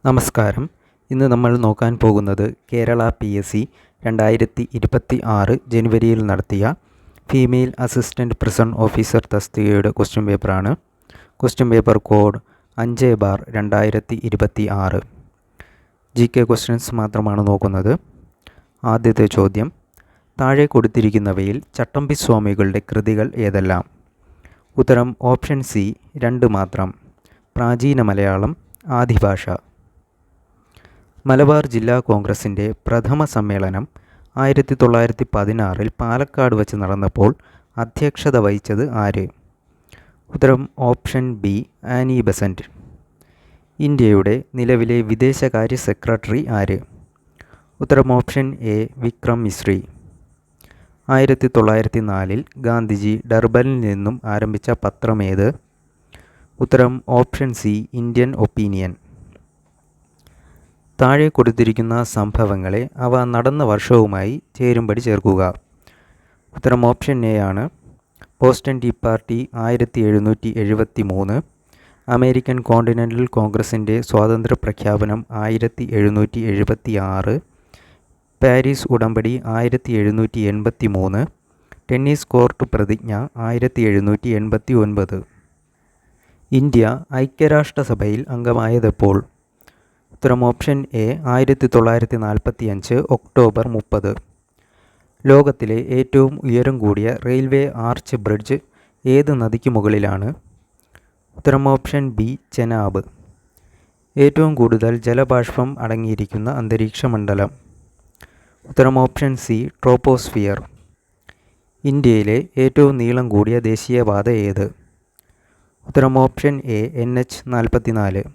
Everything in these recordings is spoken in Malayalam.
നമസ്കാരം. ഇന്ന് നമ്മൾ നോക്കാൻ പോകുന്നത് കേരള PSC 2026 ജനുവരിയിൽ നടത്തിയ ഫീമെയിൽ അസിസ്റ്റൻറ്റ് പ്രിസൺ ഓഫീസർ തസ്തികയുടെ ക്വസ്റ്റ്യൻ പേപ്പറാണ്. Question paper code 5/2026. GK questions മാത്രമാണ് നോക്കുന്നത്. ആദ്യത്തെ ചോദ്യം: താഴെ കൊടുത്തിരിക്കുന്നവയിൽ ചട്ടമ്പി സ്വാമികളുടെ കൃതികൾ ഏതെല്ലാം? ഉത്തരം ഓപ്ഷൻ സി 2 മാത്രം. പ്രാചീന മലയാളം, ആദിഭാഷ. മലബാർ ജില്ലാ കോൺഗ്രസിൻ്റെ പ്രഥമ സമ്മേളനം 1916 പാലക്കാട് വച്ച് നടന്നപ്പോൾ അധ്യക്ഷത വഹിച്ചത് ആര്? ഉത്തരം ഓപ്ഷൻ ബി ആനി ബസന്റ്. ഇന്ത്യയുടെ നിലവിലെ വിദേശകാര്യ സെക്രട്ടറി ആര്? ഉത്തരം ഓപ്ഷൻ എ വിക്രം മിശ്രി. 1904 ഗാന്ധിജി ഡർബനിൽ നിന്നും ആരംഭിച്ച പത്രമേത്? ഉത്തരം ഓപ്ഷൻ സി ഇന്ത്യൻ ഒപ്പീനിയൻ. താഴെ കൊടുത്തിരിക്കുന്ന സംഭവങ്ങളെ അവ നടന്ന വർഷവുമായി ചേരുംപടി ചേർക്കുക. ഉത്തരം ഓപ്ഷൻ എ ആണ്. Boston tea party 1773, American continental കോൺഗ്രസിൻ്റെ സ്വാതന്ത്ര്യ പ്രഖ്യാപനം 1776, പാരീസ് ഉടമ്പടി 1783, ടെന്നീസ് കോർട്ട് പ്രതിജ്ഞ 1789. ഇന്ത്യ ഐക്യരാഷ്ട്രസഭയിൽ അംഗമായതെപ്പോൾ? ഉത്തരം ഓപ്ഷൻ എ 1945 ഒക്ടോബർ 30. ലോകത്തിലെ ഏറ്റവും ഉയരം കൂടിയ റെയിൽവേ ആർച്ച് ബ്രിഡ്ജ് ഏത് നദിക്ക് മുകളിലാണ്? ഉത്തരം ഓപ്ഷൻ ബി ചെനാബ്. ഏറ്റവും കൂടുതൽ ജലബാഷ്പം അടങ്ങിയിരിക്കുന്ന അന്തരീക്ഷ മണ്ഡലം? ഉത്തരം ഓപ്ഷൻ സി ട്രോപ്പോസ്ഫിയർ. ഇന്ത്യയിലെ ഏറ്റവും നീളം കൂടിയ ദേശീയപാത ഏത്? ഉത്തരം ഓപ്ഷൻ എ NH 44.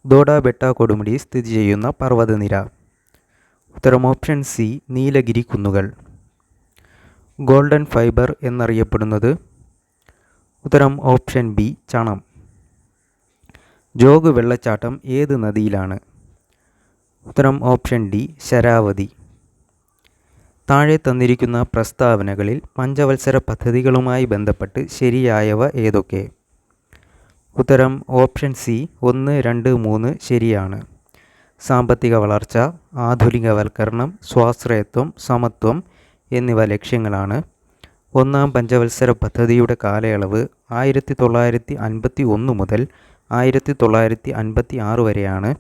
ദോഡ ബെട്ട കൊടുമുടി സ്ഥിതി ചെയ്യുന്ന പർവ്വതനിര? ഉത്തരം ഓപ്ഷൻ സി നീലഗിരി കുന്നുകൾ. ഗോൾഡൻ ഫൈബർ എന്നറിയപ്പെടുന്നത്? ഉത്തരം ഓപ്ഷൻ ബി ചണം. ജോഗ് വെള്ളച്ചാട്ടം ഏത് നദിയിലാണ്? ഉത്തരം ഓപ്ഷൻ ഡി ശരാവതി. താഴെ തന്നിരിക്കുന്ന പ്രസ്താവനകളിൽ പഞ്ചവത്സര പദ്ധതികളുമായി ബന്ധപ്പെട്ട് ശരിയായവ ഏതൊക്കെ? ഉത്തരം ഓപ്ഷൻ സി 1, 2, 3 ശരിയാണ്. സാമ്പത്തിക വളർച്ച, ആധുനികവൽക്കരണം, സ്വാശ്രയത്വം, സമത്വം എന്നിവ ലക്ഷ്യങ്ങളാണ്. ഒന്നാം പഞ്ചവത്സര പദ്ധതിയുടെ കാലയളവ് 1951 മുതൽ 1956 വരെയാണ്.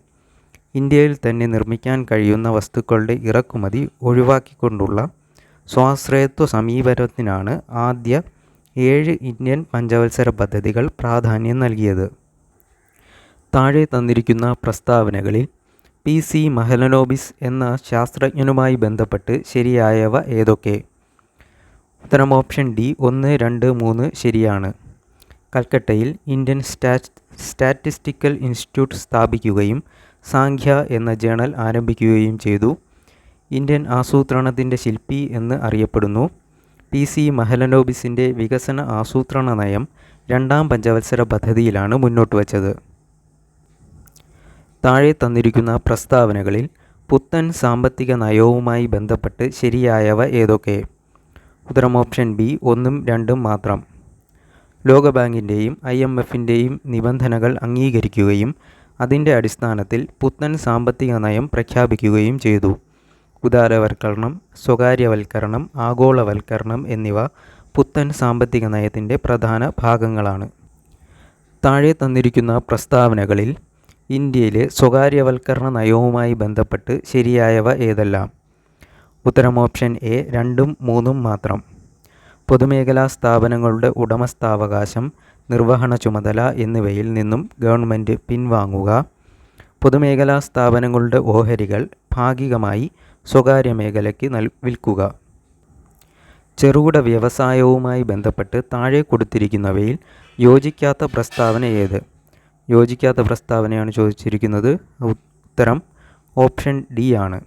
ഇന്ത്യയിൽ തന്നെ നിർമ്മിക്കാൻ കഴിയുന്ന വസ്തുക്കളുടെ ഇറക്കുമതി ഒഴിവാക്കിക്കൊണ്ടുള്ള സ്വാശ്രയത്വ സമീപനത്തിനാണ് ആദ്യ 7 ഇന്ത്യൻ പഞ്ചവത്സര പദ്ധതികൾ പ്രാധാന്യം നൽകിയത്. താഴെ തന്നിരിക്കുന്ന പ്രസ്താവനകളിൽ PC മഹലനോബിസ് എന്ന ശാസ്ത്രജ്ഞനുമായി ബന്ധപ്പെട്ട് ശരിയായവ ഏതൊക്കെ? ഉത്തരം ഓപ്ഷൻ ഡി 1, 2, 3 ശരിയാണ്. കൽക്കട്ടയിൽ ഇന്ത്യൻ സ്റ്റാറ്റിസ്റ്റിക്കൽ ഇൻസ്റ്റിറ്റ്യൂട്ട് സ്ഥാപിക്കുകയും സാംഖ്യ എന്ന ജേണൽ ആരംഭിക്കുകയും ചെയ്തു. ഇന്ത്യൻ ആസൂത്രണത്തിൻ്റെ ശില്പി എന്ന് അറിയപ്പെടുന്നു. PC മഹലനോബിസിൻ്റെ വികസന ആസൂത്രണ നയം 2ാം പഞ്ചവത്സര പദ്ധതിയിലാണ് മുന്നോട്ട് വച്ചത്. താഴെ തന്നിരിക്കുന്ന പ്രസ്താവനകളിൽ പുത്തൻ സാമ്പത്തിക നയവുമായി ബന്ധപ്പെട്ട് ശരിയായവ ഏതൊക്കെ? ഉത്തരം ഓപ്ഷൻ ബി 1, 2 മാത്രം. ലോകബാങ്കിൻ്റെയും IMFൻ്റെയും നിബന്ധനകൾ അംഗീകരിക്കുകയും അതിൻ്റെ അടിസ്ഥാനത്തിൽ പുത്തൻ സാമ്പത്തിക നയം പ്രഖ്യാപിക്കുകയും ചെയ്തു. ഉദാരവൽക്കരണം, സ്വകാര്യവൽക്കരണം, ആഗോളവൽക്കരണം എന്നിവ പുത്തൻ സാമ്പത്തിക നയത്തിൻ്റെ പ്രധാന ഭാഗങ്ങളാണ്. താഴെ തന്നിരിക്കുന്ന പ്രസ്താവനകളിൽ ഇന്ത്യയിലെ സ്വകാര്യവൽക്കരണ നയവുമായി ബന്ധപ്പെട്ട് ശരിയായവ ഏതെല്ലാം? ഉത്തരം ഓപ്ഷൻ എ 2, 3 മാത്രം. പൊതുമേഖലാ സ്ഥാപനങ്ങളുടെ ഉടമസ്ഥാവകാശം, നിർവഹണ ചുമതല എന്നിവയിൽ നിന്നും ഗവൺമെൻറ് പിൻവാങ്ങുക. പൊതുമേഖലാ സ്ഥാപനങ്ങളുടെ ഓഹരികൾ ഭാഗികമായി സ്വകാര്യ മേഖലയ്ക്ക് വിൽക്കുക. ചെറുകിട വ്യവസായവുമായി ബന്ധപ്പെട്ട് താഴെ കൊടുത്തിരിക്കുന്നവയിൽ യോജിക്കാത്ത പ്രസ്താവന ഏത്? യോജിക്കാത്ത പ്രസ്താവനയാണ് ചോദിച്ചിരിക്കുന്നത്. ഉത്തരം ഓപ്ഷൻ ഡി ആണ്.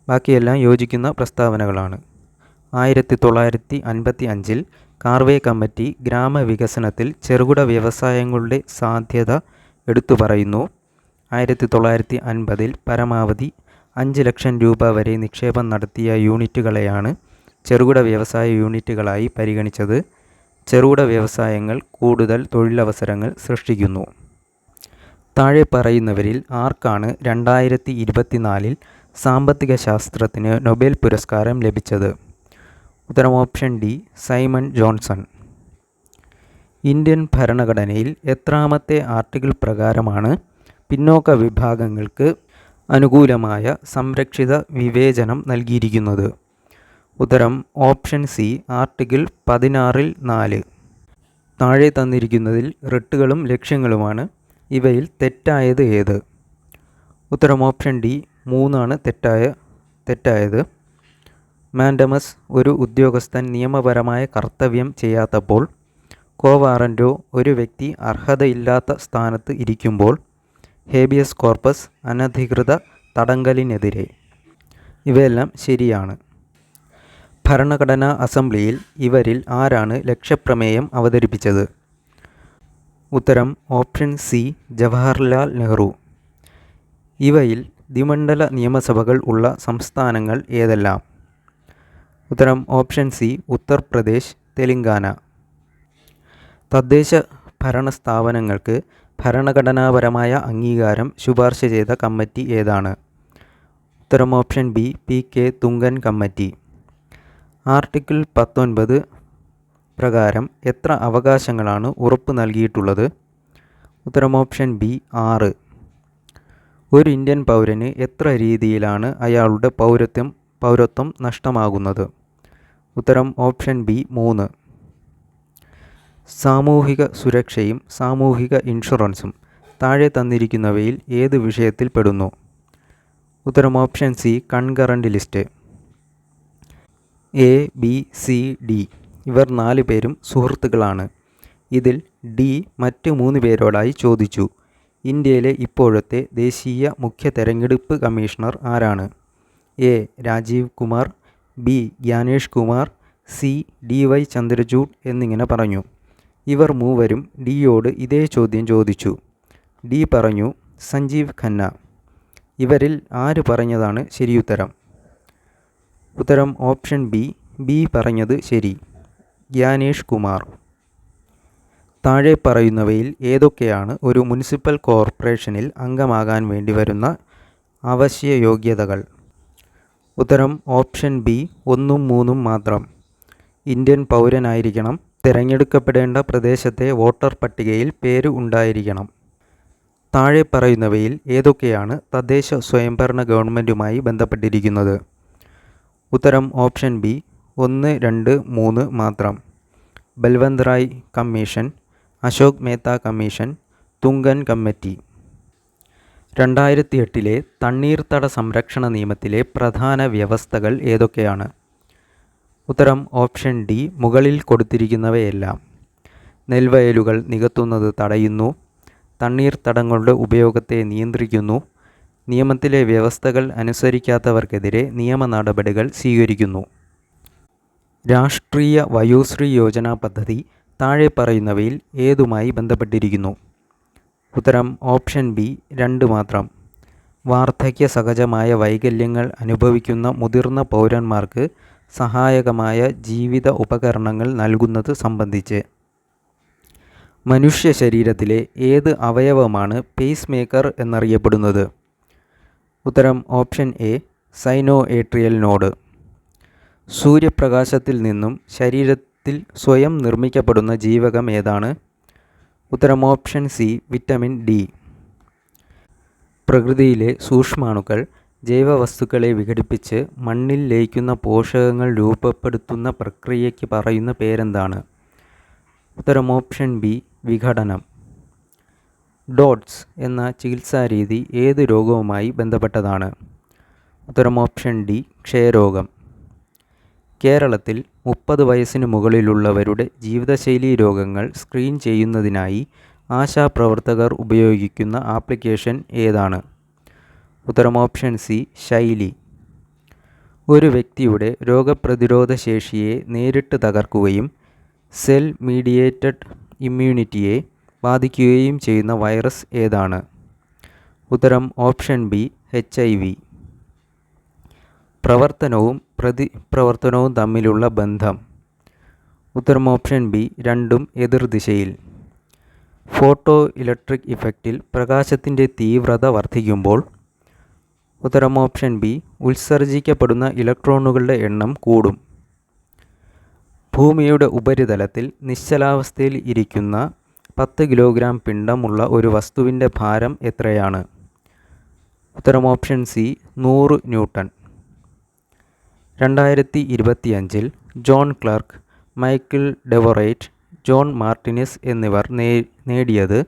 ബാക്കിയെല്ലാം യോജിക്കുന്ന പ്രസ്താവനകളാണ്. 1955 കാർവേ കമ്മിറ്റി ഗ്രാമവികസനത്തിൽ ചെറുകിട വ്യവസായങ്ങളുടെ സാധ്യത എടുത്തു പറയുന്നു. 1950 പരമാവധി 5 ലക്ഷം രൂപ വരെ നിക്ഷേപം നടത്തിയ യൂണിറ്റുകളെയാണ് ചെറുകിട വ്യവസായ യൂണിറ്റുകളായി പരിഗണിച്ചത്. ചെറുകിട വ്യവസായങ്ങൾ കൂടുതൽ തൊഴിലവസരങ്ങൾ സൃഷ്ടിക്കുന്നു. താഴെ പറയുന്നവരിൽ ആർക്കാണ് 2024 സാമ്പത്തിക ശാസ്ത്രത്തിന് നൊബേൽ പുരസ്കാരം ലഭിച്ചത്? ഉത്തരം option D, Simon Johnson. Indian ഭരണഘടനയിൽ എത്രാമത്തെ ആർട്ടിക്കിൾ പ്രകാരമാണ് പിന്നോക്ക വിഭാഗങ്ങൾക്ക് അനുകൂലമായ സംരക്ഷിത വിവേചനം നൽകിയിരിക്കുന്നത്? ഉത്തരം ഓപ്ഷൻ സി, ആർട്ടിക്കിൾ 16(4). താഴെ തന്നിരിക്കുന്നതിൽ റിട്ടുകളും ലക്ഷ്യങ്ങളുമാണ്. ഇവയിൽ തെറ്റായത് ഏത്? ഉത്തരം ഓപ്ഷൻ ഡി, 3 തെറ്റായത്. മാൻഡമസ് ഒരു ഉദ്യോഗസ്ഥൻ നിയമപരമായ കർത്തവ്യം ചെയ്യാത്തപ്പോൾ, കോവാറൻറ്റോ ഒരു വ്യക്തി അർഹതയില്ലാത്ത സ്ഥാനത്ത് ഇരിക്കുമ്പോൾ, ഹേബിയസ് കോർപ്പസ് അനധികൃത തടങ്കലിനെതിരെ. ഇവയെല്ലാം ശരിയാണ്. ഭരണഘടനാ അസംബ്ലിയിൽ ഇവരിൽ ആരാണ് ലക്ഷ്യപ്രമേയം അവതരിപ്പിച്ചത്? ഉത്തരം ഓപ്ഷൻ സി, ജവഹർലാൽ നെഹ്റു. ഇവയിൽ ദ്വിമണ്ഡല നിയമസഭകൾ ഉള്ള സംസ്ഥാനങ്ങൾ ഏതെല്ലാം? ഉത്തരം ഓപ്ഷൻ സി, ഉത്തർപ്രദേശ്, തെലങ്കാന. തദ്ദേശ ഭരണ സ്ഥാപനങ്ങൾക്ക് ഭരണഘടനാപരമായ അംഗീകാരം ശുപാർശ ചെയ്ത കമ്മിറ്റി ഏതാണ്? ഉത്തരം option B, P K. Thungon committee. Article 19 പ്രകാരം എത്ര അവകാശങ്ങളാണ് ഉറപ്പ് നൽകിയിട്ടുള്ളത്? ഉത്തരം ഓപ്ഷൻ ബി, 6. ഒരു ഇന്ത്യൻ പൗരന് എത്ര രീതിയിലാണ് അയാളുടെ പൗരത്വം നഷ്ടമാകുന്നത്? ഉത്തരം ഓപ്ഷൻ ബി, 3. സാമൂഹിക സുരക്ഷയും സാമൂഹിക ഇൻഷുറൻസും താഴെ തന്നിരിക്കുന്നവയിൽ ഏത് വിഷയത്തിൽ പെടുന്നു? ഉത്തരം option C, concurrent list. A, B, C, D ഇവർ 4 പേരും സുഹൃത്തുക്കളാണ്. ഇതിൽ ഡി മറ്റ് 3 പേരോടായി ചോദിച്ചു. ഇന്ത്യയിലെ ഇപ്പോഴത്തെ ദേശീയ മുഖ്യ തെരഞ്ഞെടുപ്പ് കമ്മീഷണർ ആരാണ്? A, Rajiv Kumar, B, Gyanesh Kumar, C, DY Chandrachud എന്നിങ്ങനെ പറഞ്ഞു. ഇവർ മൂവരും ഡിയോട് ഇതേ ചോദ്യം ചോദിച്ചു. ഡി പറഞ്ഞു, സഞ്ജീവ് ഖന്ന. ഇവരിൽ ആര് പറഞ്ഞതാണ് ശരിയുത്തരം? ഉത്തരം ഓപ്ഷൻ ബി പറഞ്ഞത് ശരി, ജ്ഞാനേഷ് കുമാർ. താഴെ പറയുന്നവയിൽ ഏതൊക്കെയാണ് ഒരു മുനിസിപ്പൽ കോർപ്പറേഷനിൽ അംഗമാകാൻ വേണ്ടി വരുന്ന അവശ്യ യോഗ്യതകൾ? ഉത്തരം ഓപ്ഷൻ ബി, 1ഉം 3ഉം മാത്രം. ഇന്ത്യൻ പൗരനായിരിക്കണം. തിരഞ്ഞെടുക്കപ്പെടേണ്ട പ്രദേശത്തെ വോട്ടർ പട്ടികയിൽ പേര് ഉണ്ടായിരിക്കണം. താഴെ പറയുന്നവയിൽ ഏതൊക്കെയാണ് തദ്ദേശ സ്വയംഭരണ ഗവൺമെൻറ്റുമായി ബന്ധപ്പെട്ടിരിക്കുന്നത്? ഉത്തരം ഓപ്ഷൻ ബി, 1, 2, 3 മാത്രം. Balwant Rai commission, Ashok Mehta commission, Thungon committee. 2008 തണ്ണീർത്തട സംരക്ഷണ നിയമത്തിലെ പ്രധാന വ്യവസ്ഥകൾ ഏതൊക്കെയാണ്? ഉത്തരം ഓപ്ഷൻ ഡി, മുകളിൽ കൊടുത്തിരിക്കുന്നവയെല്ലാം. നെൽവയലുകൾ നികത്തുന്നത് തടയുന്നു, തണ്ണീർത്തടങ്ങളുടെ ഉപയോഗത്തെ നിയന്ത്രിക്കുന്നു, നിയമത്തിലെ വ്യവസ്ഥകൾ അനുസരിക്കാത്തവർക്കെതിരെ നിയമ നടപടികൾ സ്വീകരിക്കുന്നു. രാഷ്ട്രീയ വയോശ്രീ യോജന പദ്ധതി താഴെ പറയുന്നവയിൽ ഏതുമായി ബന്ധപ്പെട്ടിരിക്കുന്നു? ഉത്തരം ഓപ്ഷൻ ബി, 2 മാത്രം. വാർദ്ധക്യ സഹജമായ വൈകല്യങ്ങൾ അനുഭവിക്കുന്ന മുതിർന്ന പൗരന്മാർക്ക് സഹായകമായ ജീവിത ഉപകരണങ്ങൾ നൽകുന്നത് സംബന്ധിച്ച്. മനുഷ്യ ശരീരത്തിലെ ഏത് അവയവമാണ് പേസ് മേക്കർ എന്നറിയപ്പെടുന്നത്? ഉത്തരം option A, sinoatrial node. സൂര്യപ്രകാശത്തിൽ നിന്നും ശരീരത്തിൽ സ്വയം നിർമ്മിക്കപ്പെടുന്ന ജീവകം ഏതാണ്? ഉത്തരം ഓപ്ഷൻ സി, വിറ്റമിൻ ഡി. പ്രകൃതിയിലെ സൂക്ഷ്മാണുക്കൾ ജൈവവസ്തുക്കളെ വിഘടിപ്പിച്ച് മണ്ണിൽ ലയിക്കുന്ന പോഷകങ്ങൾ രൂപപ്പെടുത്തുന്ന പ്രക്രിയയ്ക്ക് പറയുന്ന പേരെന്താണ്? ഉത്തരം ഓപ്ഷൻ ബി, വിഘടനം. ഡോട്ട്സ് എന്ന ചികിത്സാരീതി ഏത് രോഗവുമായി ബന്ധപ്പെട്ടതാണ്? ഉത്തരം ഓപ്ഷൻ ഡി, ക്ഷയരോഗം. കേരളത്തിൽ 30 വയസ്സിന് മുകളിലുള്ളവരുടെ ജീവിതശൈലി രോഗങ്ങൾ സ്ക്രീൻ ചെയ്യുന്നതിനായി ആശാപ്രവർത്തകർ ഉപയോഗിക്കുന്ന ആപ്ലിക്കേഷൻ ഏതാണ്? ഉത്തരം ഓപ്ഷൻ സി, ശൈലി. ഒരു വ്യക്തിയുടെ രോഗപ്രതിരോധ ശേഷിയെ നേരിട്ട് തകർക്കുകയും സെൽ മീഡിയേറ്റഡ് ഇമ്മ്യൂണിറ്റിയെ ബാധിക്കുകയും ചെയ്യുന്ന വൈറസ് ഏതാണ്? ഉത്തരം ഓപ്ഷൻ ബി, HIV. പ്രവർത്തനവും പ്രതിപ്രവർത്തനവും തമ്മിലുള്ള ബന്ധം? ഉത്തരം ഓപ്ഷൻ ബി, രണ്ടും എതിർദിശയിൽ. ഫോട്ടോ ഇലക്ട്രിക് ഇഫക്റ്റിൽ പ്രകാശത്തിൻ്റെ തീവ്രത വർദ്ധിക്കുമ്പോൾ. ഉത്തരം ഓപ്ഷൻ ബി. ഉത്സർജിക്കപ്പെടുന്ന ഇലക്ട്രോണുകളുടെ എണ്ണം കൂടും. ഭൂമിയുടെ ഉപരിതലത്തിൽ നിശ്ചലാവസ്ഥയിൽ ഇരിക്കുന്ന 10 കിലോഗ്രാം പിണ്ഡമുള്ള ഒരു വസ്തുവിൻ്റെ ഭാരം എത്രയാണ്? ഉത്തരം option C. 100 newton. 2025 John Clarke, Michael Devoret, John Martinis എന്നിവർ നേടിയത്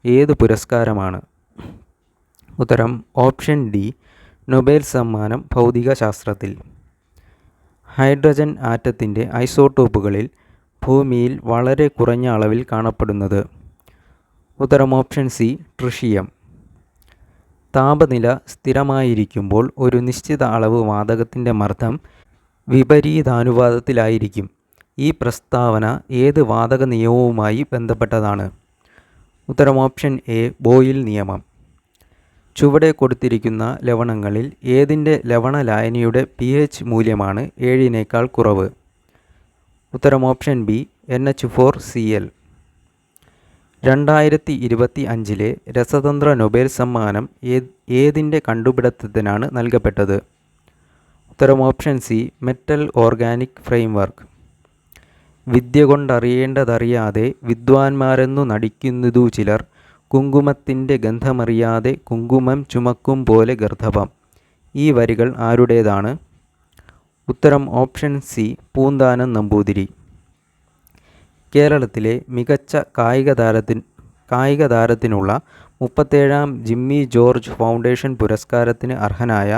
ഏത് പുരസ്കാരമാണ്? ഉത്തരം ഓപ്ഷൻ ഡി. നൊബേൽ സമ്മാനം ഭൗതികശാസ്ത്രത്തിൽ. ഹൈഡ്രജൻ ആറ്റത്തിൻ്റെ ഐസോട്ടോപ്പുകളിൽ ഭൂമിയിൽ വളരെ കുറഞ്ഞ അളവിൽ കാണപ്പെടുന്നത്? ഉത്തരം ഓപ്ഷൻ സി. ട്രിഷിയം. താപനില സ്ഥിരമായിരിക്കുമ്പോൾ ഒരു നിശ്ചിത അളവ് വാതകത്തിൻ്റെ മർദ്ദം വിപരീതാനുപാതത്തിലായിരിക്കും. ഈ പ്രസ്താവന ഏത് വാതക നിയമവുമായി ബന്ധപ്പെട്ടതാണ്? ഉത്തരം ഓപ്ഷൻ എ. ബോയിൽ നിയമം. ചുവടെ കൊടുത്തിരിക്കുന്ന ലവണങ്ങളിൽ ഏതിൻ്റെ ലവണലായനിയുടെ pH മൂല്യമാണ് 7-നേക്കാൾ കുറവ്? ഉത്തരം ഓപ്ഷൻ ബി. NH4Cl. 2025 രസതന്ത്ര നൊബേൽ സമ്മാനം ഏതിൻ്റെ കണ്ടുപിടുത്തത്തിനാണ് നൽകപ്പെട്ടത്? ഉത്തരം option C. Metal organic framework. വിദ്യ കൊണ്ടറിയേണ്ടതറിയാതെ വിദ്വാൻമാരെന്നു നടിക്കുന്നതു ചിലർ, കുങ്കുമത്തിൻ്റെ ഗന്ധമറിയാതെ കുങ്കുമം ചുമക്കും പോലെ ഗർദഭം. ഈ വരികൾ ആരുടേതാണ്? ഉത്തരം ഓപ്ഷൻ സി. പൂന്താനം നമ്പൂതിരി. കേരളത്തിലെ മികച്ച കായിക താരത്തിനുള്ള 37ാം ജിമ്മി ജോർജ് ഫൗണ്ടേഷൻ പുരസ്കാരത്തിന് അർഹനായ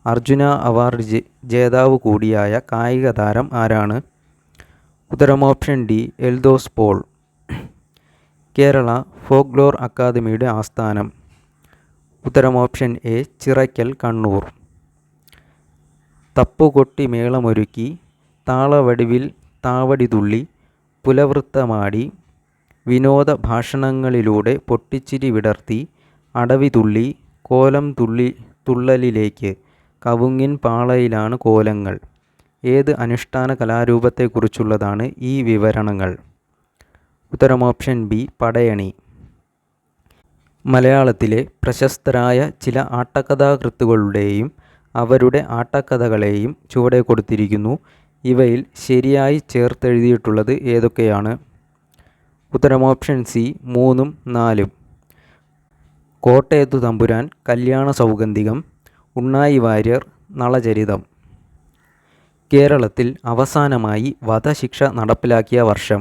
അർജുന അവാർഡ് ജേതാവ് കൂടിയായ കായിക താരം ആരാണ്? ഉത്തരം option D. Eldhose Paul. Kerala folklore അക്കാദമിയുടെ ആസ്ഥാനം? ഉത്തരം ഓപ്ഷൻ എ. ചിറയ്ക്കൽ, കണ്ണൂർ. തപ്പുകൊട്ടി മേളമൊരുക്കി, താളവടിവിൽ താവടിതുള്ളി, പുലവൃത്തമാടി, വിനോദ ഭാഷണങ്ങളിലൂടെ പൊട്ടിച്ചിരി വിടർത്തി, അടവിതുള്ളി, കോലം തുള്ളലിലേക്ക്, കവുങ്ങിൻ പാളയിലാണ് കോലങ്ങൾ. ഏത് അനുഷ്ഠാന കലാരൂപത്തെക്കുറിച്ചുള്ളതാണ് ഈ വിവരണങ്ങൾ? ഉത്തരം ഓപ്ഷൻ ബി. പടയണി. മലയാളത്തിലെ പ്രശസ്തരായ ചില ആട്ടക്കഥാകൃത്തുക്കളുടെയും അവരുടെ ആട്ടക്കഥകളെയും ചുവടെ കൊടുത്തിരിക്കുന്നു. ഇവയിൽ ശരിയായി ചേർത്തെഴുതിയിട്ടുള്ളത് ഏതൊക്കെയാണ്? ഉത്തരം ഓപ്ഷൻ സി. 3ഉം 4ഉം. കോട്ടയത്തു തമ്പുരാൻ, കല്യാണ സൗഗന്ധികം, ഉണ്ണായി വാര്യർ, നളചരിതം. കേരളത്തിൽ അവസാനമായി വധശിക്ഷ നടപ്പിലാക്കിയ വർഷം?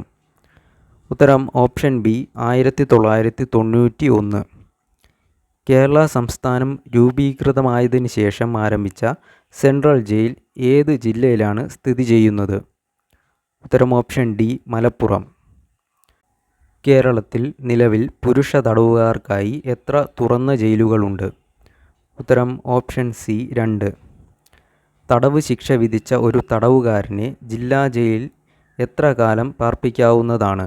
ഉത്തരം ഓപ്ഷൻ ബി. 1991. കേരള സംസ്ഥാനം രൂപീകൃതമായതിനു ശേഷം ആരംഭിച്ച സെൻട്രൽ ജയിൽ ഏത് ജില്ലയിലാണ് സ്ഥിതി ചെയ്യുന്നത്? ഉത്തരം ഓപ്ഷൻ ഡി. മലപ്പുറം. കേരളത്തിൽ നിലവിൽ പുരുഷ തടവുകാർക്കായി എത്ര തുറന്ന ജയിലുകളുണ്ട്? ഉത്തരം ഓപ്ഷൻ സി. 2. തടവ് ശിക്ഷ വിധിച്ച ഒരു തടവുകാരനെ ജില്ലാ ജയിലിൽ എത്ര കാലം പാർപ്പിക്കാവുന്നതാണ്?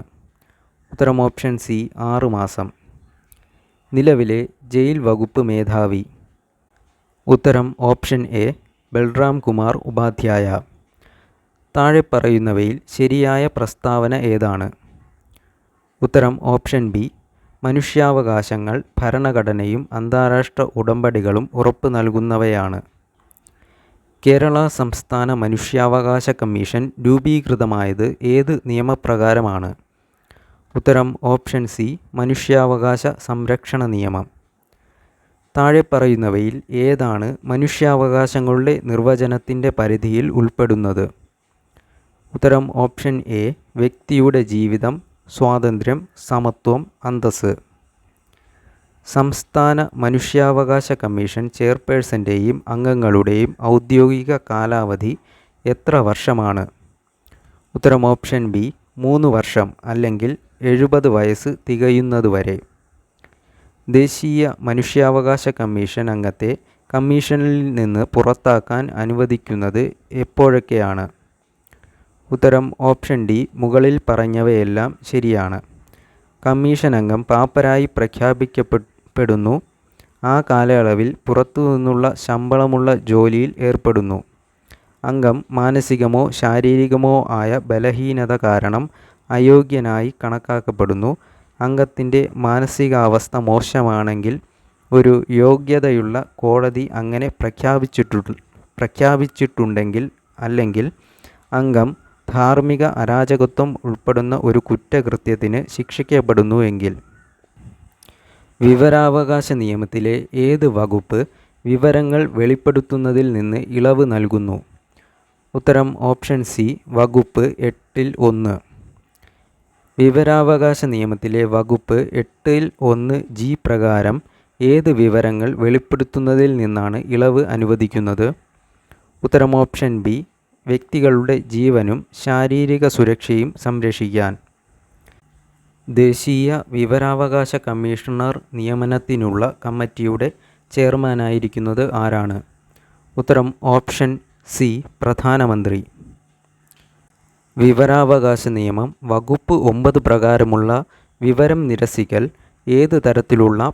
ഉത്തരം ഓപ്ഷൻ സി. 6 മാസം. നിലവിലെ ജയിൽ വകുപ്പ് മേധാവി? ഉത്തരം ഓപ്ഷൻ എ. ബൽറാം കുമാർ ഉപാധ്യായ. താഴെ പറയുന്നവയിൽ ശരിയായ പ്രസ്താവന ഏതാണ്? ഉത്തരം ഓപ്ഷൻ ബി. മനുഷ്യാവകാശങ്ങൾ ഭരണഘടനയും അന്താരാഷ്ട്ര ഉടമ്പടികളും ഉറപ്പു നൽകുന്നവയാണ്. കേരള സംസ്ഥാന മനുഷ്യാവകാശ കമ്മീഷൻ രൂപീകൃതമായത് ഏത് നിയമപ്രകാരമാണ്? ഉത്തരം ഓപ്ഷൻ സി. മനുഷ്യാവകാശ സംരക്ഷണ നിയമം. താഴെ പറയുന്നവയിൽ ഏതാണ് മനുഷ്യാവകാശങ്ങളുടെ നിർവചനത്തിൻ്റെ പരിധിയിൽ ഉൾപ്പെടുന്നത്? ഉത്തരം ഓപ്ഷൻ എ. വ്യക്തിയുടെ ജീവിതം, സ്വാതന്ത്ര്യം, സമത്വം, അന്തസ്സ്. സംസ്ഥാന മനുഷ്യാവകാശ കമ്മീഷൻ ചെയർപേഴ്സൻ്റെയും അംഗങ്ങളുടെയും ഔദ്യോഗിക കാലാവധി എത്ര വർഷമാണ്? ഉത്തരം ഓപ്ഷൻ ബി. 3 വർഷം, അല്ലെങ്കിൽ 70 വയസ്സ് തികയുന്നതുവരെ. ദേശീയ മനുഷ്യാവകാശ കമ്മീഷൻ അംഗത്തെ കമ്മീഷനിൽ നിന്ന് പുറത്താക്കാൻ അനുവദിക്കുന്നത് എപ്പോഴൊക്കെയാണ്? ഉത്തരം ഓപ്ഷൻ ഡി. മുകളിൽ പറഞ്ഞവയെല്ലാം ശരിയാണ്. കമ്മീഷൻ അംഗം പാപ്പരായി പ്രഖ്യാപിക്കപ്പെടുന്നു. ആ കാലയളവിൽ പുറത്തുനിന്നുള്ള ശമ്പളമുള്ള ജോലിയിൽ ഏർപ്പെടുന്നു. അംഗം മാനസികമോ ശാരീരികമോ ആയ ബലഹീനത കാരണം അയോഗ്യനായി കണക്കാക്കപ്പെടുന്നു. അംഗത്തിൻ്റെ മാനസികാവസ്ഥ മോശമാണെങ്കിൽ ഒരു യോഗ്യതയുള്ള കോടതി അങ്ങനെ പ്രഖ്യാപിച്ചിട്ടുണ്ടെങ്കിൽ അല്ലെങ്കിൽ അംഗം ധാർമ്മിക അരാജകത്വം ഉൾപ്പെടുന്ന ഒരു കുറ്റകൃത്യത്തിന് ശിക്ഷിക്കപ്പെടുന്നു എങ്കിൽ. വിവരാവകാശ നിയമത്തിലെ ഏത് വകുപ്പ് വിവരങ്ങൾ വെളിപ്പെടുത്തുന്നതിൽ നിന്ന് ഇളവ് നൽകുന്നു? ഉത്തരം ഓപ്ഷൻ സി, വകുപ്പ് 8-1. വിവരാവകാശ നിയമത്തിലെ വകുപ്പ് 8-1 G പ്രകാരം ഏത് വിവരങ്ങൾ വെളിപ്പെടുത്തുന്നതിൽ നിന്നാണ് ഇളവ് അനുവദിക്കുന്നത്? ഉത്തരം ഓപ്ഷൻ ബി, വ്യക്തികളുടെ ജീവനും ശാരീരിക സുരക്ഷയും സംരക്ഷിക്കാൻ. ദേശീയ വിവരാവകാശ കമ്മീഷണർ നിയമനത്തിനുള്ള കമ്മിറ്റിയുടെ ചെയർമാനായിരിക്കുന്നത് ആരാണ്? ഉത്തരം ഓപ്ഷൻ സി, പ്രധാനമന്ത്രി. വിവരാവകാശ നിയമം വകുപ്പ് 9 പ്രകാരമുള്ള വിവരം നിരസിക്കൽ ഏത് തരത്തിലുള്ള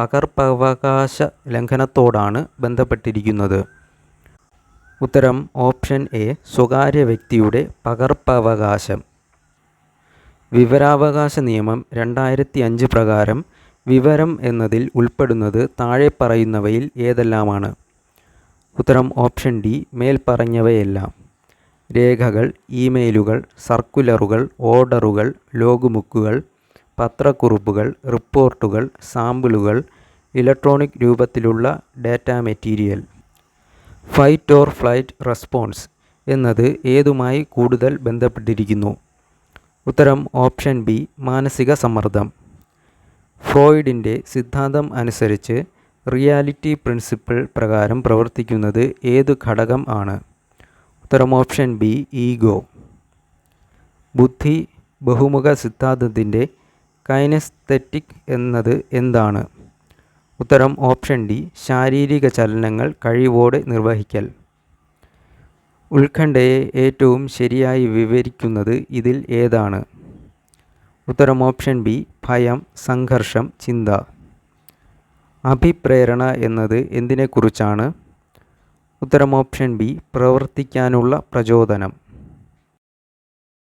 പകർപ്പവകാശ ലംഘനത്തോടാണ് ബന്ധപ്പെട്ടിരിക്കുന്നത്? ഉത്തരം ഓപ്ഷൻ എ, സ്വകാര്യ വ്യക്തിയുടെ പകർപ്പവകാശം. വിവരാവകാശ നിയമം 2005 പ്രകാരം വിവരം എന്നതിൽ ഉൾപ്പെടുന്നത് താഴെ പറയുന്നവയിൽ ഏതെല്ലാമാണ്? ഉത്തരം ഓപ്ഷൻ ഡി, മേൽപ്പറഞ്ഞവയെല്ലാം. രേഖകൾ, ഇമെയിലുകൾ, സർക്കുലറുകൾ, ഓർഡറുകൾ, ലോഗ്ബുക്കുകൾ, പത്രക്കുറിപ്പുകൾ, റിപ്പോർട്ടുകൾ, സാമ്പിളുകൾ, ഇലക്ട്രോണിക് രൂപത്തിലുള്ള data material. Fight or flight response എന്നത് ഏതുമായി കൂടുതൽ ബന്ധപ്പെട്ടിരിക്കുന്നു? ഉത്തരം ഓപ്ഷൻ ബി, മാനസിക സമ്മർദ്ദം. ഫ്രോയിഡിൻ്റെ സിദ്ധാന്തം അനുസരിച്ച് റിയാലിറ്റി പ്രിൻസിപ്പിൾ പ്രകാരം പ്രവർത്തിക്കുന്നത് ഏതു ഘടകം ആണ്? ഉത്തരം ഓപ്ഷൻ ബി, ഈഗോ. ബുദ്ധി ബഹുമുഖ സിദ്ധാന്തത്തിൻ്റെ കൈനസ്തെറ്റിക് എന്നത് എന്താണ്? ഉത്തരം ഓപ്ഷൻ ഡി, ശാരീരിക ചലനങ്ങൾ കഴിവോടെ നിർവഹിക്കൽ. ഉത്കണ്ഠയെ ഏറ്റവും ശരിയായി വിവരിക്കുന്നത് ഇതിൽ ഏതാണ്? ഉത്തരം ഓപ്ഷൻ ബി, ഭയം, സംഘർഷം, ചിന്ത. അഭിപ്രേരണ എന്നത് എന്തിനെക്കുറിച്ചാണ്? ഉത്തരം ഓപ്ഷൻ ബി, പ്രവർത്തിക്കാനുള്ള പ്രചോദനം.